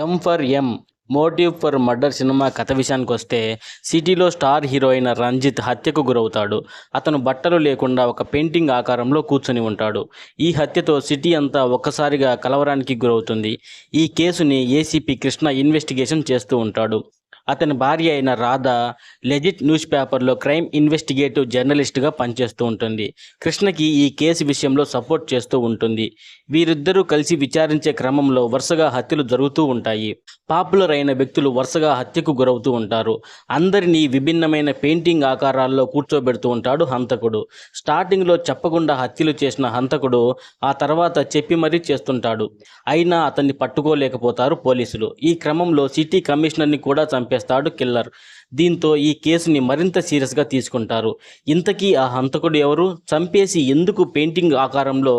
M for M motive for murder సినిమా కథ విషయానికొస్తే సిటీలో స్టార్ హీరో అయిన రంజిత్ హత్యకు గురవుతాడు. అతను బట్టలు లేకుండా ఒక పెయింటింగ్ ఆకారంలో కూర్చొని ఉంటాడు. ఈ హత్యతో సిటీ అంతా ఒక్కసారిగా కలవరానికి గురవుతుంది. ఈ కేసుని ఏసీపీ కృష్ణ ఇన్వెస్టిగేషన్ చేస్తూ ఉంటాడు. అతని భార్య అయిన రాధ లెజిట్ న్యూస్ పేపర్లో క్రైమ్ ఇన్వెస్టిగేటివ్ జర్నలిస్ట్గా పనిచేస్తూ ఉంటుంది. కృష్ణకి ఈ కేసు విషయంలో సపోర్ట్ చేస్తూ ఉంటుంది. వీరిద్దరూ కలిసి విచారించే క్రమంలో వరుసగా హత్యలు జరుగుతూ ఉంటాయి. పాపులర్ అయిన వ్యక్తులు వరుసగా హత్యకు గురవుతూ ఉంటారు. అందరినీ విభిన్నమైన పెయింటింగ్ ఆకారాల్లో కూర్చోబెడుతూ ఉంటాడు హంతకుడు. స్టార్టింగ్లో చెప్పకుండా హత్యలు చేసిన హంతకుడు ఆ తర్వాత చెప్పి మరీ చేస్తుంటాడు. అయినా అతన్ని పట్టుకోలేకపోతారు పోలీసులు. ఈ క్రమంలో సిటీ కమిషనర్ని కూడా చంపేస్తాడు కిల్లర్. దీంతో ఈ కేసుని మరింత సీరియస్గా తీసుకుంటారు. ఇంతకీ ఆ హంతకుడు ఎవరు? చంపేసి ఎందుకు పెయింటింగ్ ఆకారంలో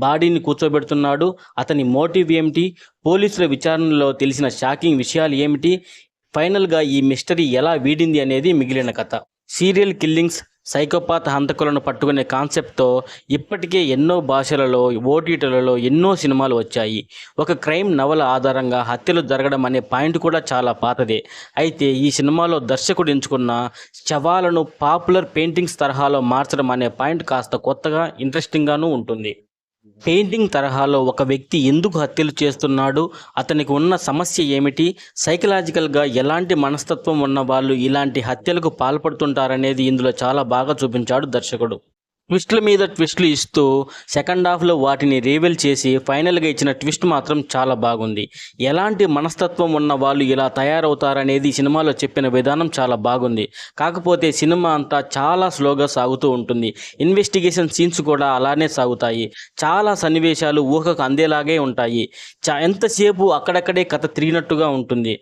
బాడీని కూర్చోబెడుతున్నాడు? అతని మోటివ్ ఏమిటి? పోలీసుల విచారణలో తెలిసిన షాకింగ్ విషయాలు ఏమిటి? ఫైనల్గా ఈ మిస్టరీ ఎలా వీడింది అనేది మిగిలిన కథ. సీరియల్ కిల్లింగ్స్, సైకోపాత్ హంతకులను పట్టుకునే కాన్సెప్ట్తో ఇప్పటికే ఎన్నో భాషలలో, ఓటీటీలలో ఎన్నో సినిమాలు వచ్చాయి. ఒక క్రైమ్ నవల ఆధారంగా హత్యలు జరగడం అనే పాయింట్ కూడా చాలా పాతదే. అయితే ఈ సినిమాలో దర్శకుడు ఎంచుకున్న శవాలను పాపులర్ పెయింటింగ్స్ తరహాలో మార్చడం అనే పాయింట్ కాస్త కొత్తగా, ఇంట్రెస్టింగ్గానూ ఉంటుంది. పెయింటింగ్ తరహాలో ఒక వ్యక్తి ఎందుకు హత్యలు చేస్తున్నాడు? అతనికి ఉన్న సమస్య ఏమిటి? సైకలాజికల్గా ఎలాంటి మనస్తత్వం ఉన్న వాళ్ళు ఇలాంటి హత్యలకు పాల్పడుతుంటారనేది ఇందులో చాలా బాగా చూపించాడు దర్శకుడు. ట్విస్టుల మీద ట్విస్టులు ఇస్తూ సెకండ్ హాఫ్లో వాటిని రీవెల్ చేసి ఫైనల్గా ఇచ్చిన ట్విస్ట్ మాత్రం చాలా బాగుంది. ఎలాంటి మనస్తత్వం ఉన్న వాళ్ళు ఇలా తయారవుతారనేది సినిమాలో చెప్పిన విధానం చాలా బాగుంది. కాకపోతే సినిమా అంతా చాలా స్లోగా సాగుతూ ఉంటుంది. ఇన్వెస్టిగేషన్ సీన్స్ కూడా అలానే సాగుతాయి. చాలా సన్నివేశాలు ఊహకు అందేలాగే ఉంటాయి. ఎంతసేపు అక్కడక్కడే కథ తిరిగినట్టుగా ఉంటుంది.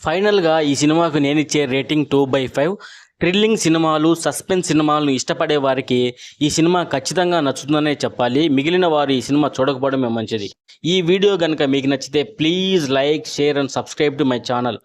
ఫైనల్గా ఈ సినిమాకు నేనిచ్చే రేటింగ్ 2/5. థ్రిల్లింగ్ సినిమాలు, సస్పెన్స్ సినిమాలను ఇష్టపడే వారికి ఈ సినిమా ఖచ్చితంగా నచ్చుతుందనే చెప్పాలి. మిగిలిన వారు ఈ సినిమా చూడకపోవడమే మంచిది. ఈ వీడియో కనుక మీకు నచ్చితే please like, share and subscribe to my channel.